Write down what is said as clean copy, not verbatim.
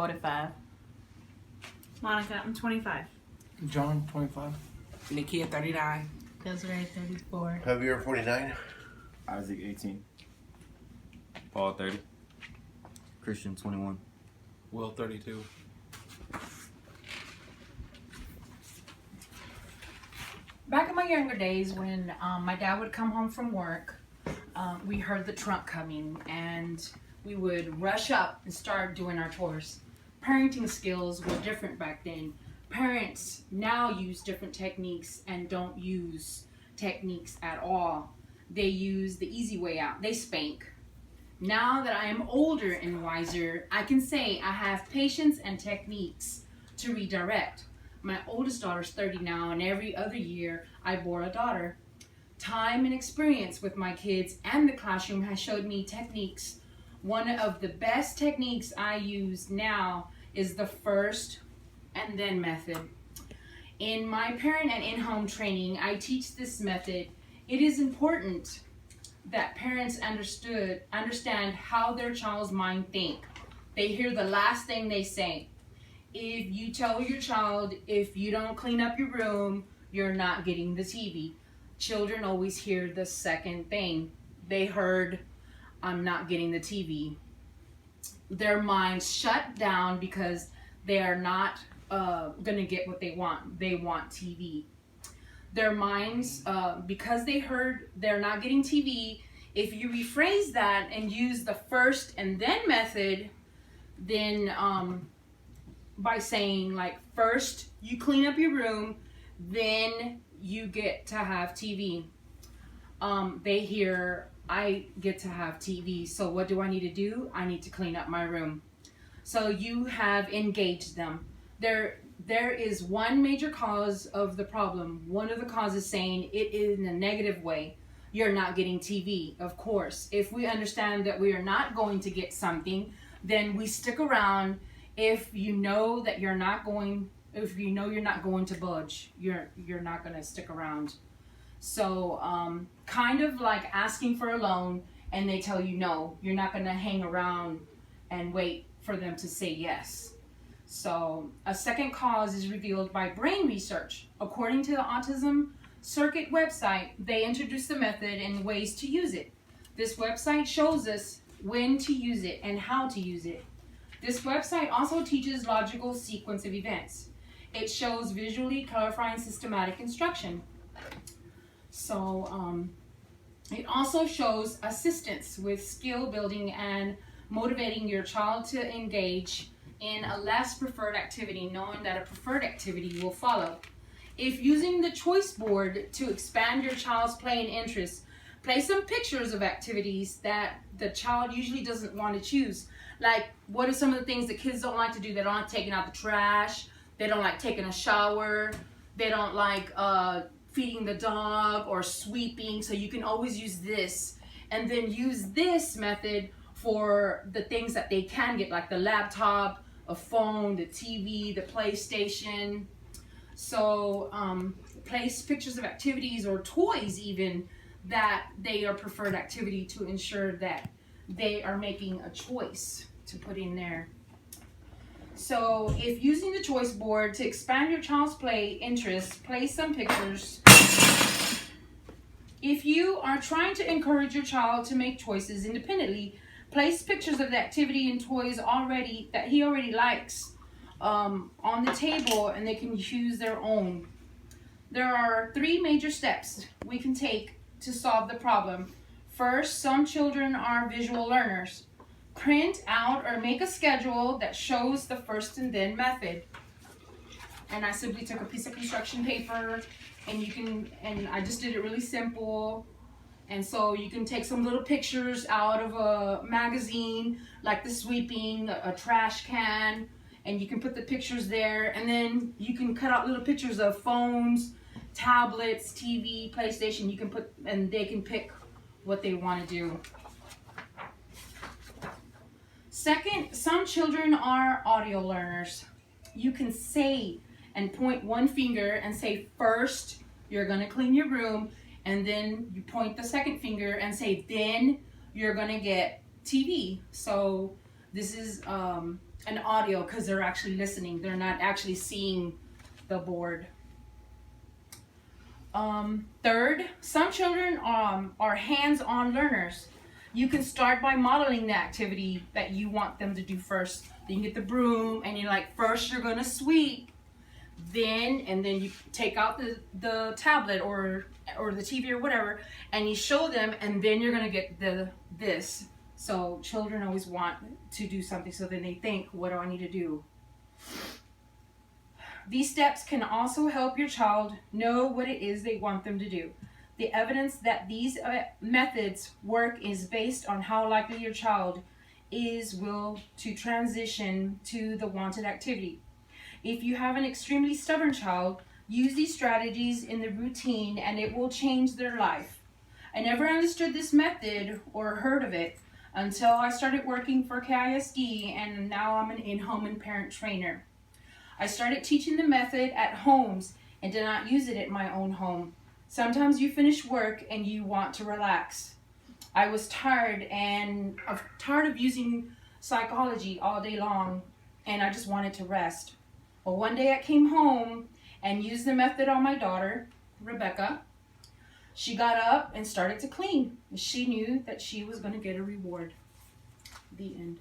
45. Monica, I'm 25. John, 25. Nikia, 39. Desiree, 34. Javier, 49. Isaac, 18. Paul, 30. Christian, 21. Will, 32. Back in my younger days, when my dad would come home from work, we heard the trunk coming and we would rush up and start doing our chores. Parenting skills were different back then. Parents now use different techniques and don't use techniques at all. They use the easy way out. They spank. Now that I am older and wiser, I can say I have patience and techniques to redirect. My oldest daughter's 30 now, and every other year I bore a daughter. Time and experience with my kids and the classroom has showed me techniques. One of the best techniques I use now is the first and then method. In my parent and in-home training, I teach this method. It is important that parents understand how their child's mind think. They hear the last thing they say. If you tell your child, if you don't clean up your room, you're not getting the TV. Children always hear the second thing. They heard, I'm not getting the TV. Their minds shut down because they are not going to get what they want. They want TV. Their minds, because they heard they're not getting TV, if you rephrase that and use the first and then method, then by saying like, first you clean up your room, then you get to have TV. They hear, I get to have TV, so what do I need to do? I need to clean up my room. So you have engaged them. There is one major cause of the problem. One of the causes saying it in a negative way. You're not getting TV, of course. If we understand that we are not going to get something, then we stick around. If you know that you're not going to budge, you're not going to stick around. So kind of like asking for a loan and they tell you no, you're not going to hang around and wait for them to say yes. So a second cause is revealed by brain research. According to the Autism Circuit website, they introduced the method and ways to use it. This website shows us when to use it and how to use it. This website also teaches logical sequence of events. It shows visually clarifying systematic instruction. So it also shows assistance with skill building and motivating your child to engage in a less preferred activity, knowing that a preferred activity will follow. If using the choice board to expand your child's play and interests, place some pictures of activities that the child usually doesn't want to choose. Like, what are some of the things that kids don't like to do? They don't like taking out the trash. They don't like taking a shower. They don't like feeding the dog or sweeping. So you can always use this. And then use this method for the things that they can get, like the laptop, a phone, the TV, the PlayStation. So place pictures of activities or toys even that they are preferred activity to ensure that they are making a choice to put in there. So if using the choice board to expand your child's play interests, place some pictures. If you are trying to encourage your child to make choices independently, place pictures of the activity and toys that he already likes on the table, and they can choose their own. There are 3 major steps we can take to solve the problem. First, some children are visual learners. Print out or make a schedule that shows the first and then method. And I simply took a piece of construction paper and I just did it really simple. And so you can take some little pictures out of a magazine, like the sweeping, a trash can, and you can put the pictures there. And then you can cut out little pictures of phones, tablets, TV, PlayStation. You can put, and they can pick what they want to do. Second, some children are audio learners. You can say and point one finger and say, first, you're going to clean your room. And then you point the second finger and say, then you're going to get TV. So this is an audio because they're actually listening. They're not actually seeing the board. Third, some children are hands-on learners. You can start by modeling the activity that you want them to do first. Then you get the broom and you're like, first you're gonna sweep, then you take out the tablet or the TV or whatever, and you show them, and then you're gonna get this. So children always want to do something, so then they think, what do I need to do? These steps can also help your child know what it is they want them to do. The evidence that these methods work is based on how likely your child will to transition to the wanted activity. If you have an extremely stubborn child, use these strategies in the routine and it will change their life. I never understood this method or heard of it until I started working for KISD, and now I'm an in-home and parent trainer. I started teaching the method at homes and did not use it at my own home. Sometimes you finish work and you want to relax. I was tired of using psychology all day long, and I just wanted to rest. Well, one day I came home and used the method on my daughter, Rebecca. She got up and started to clean. She knew that she was going to get a reward. The end.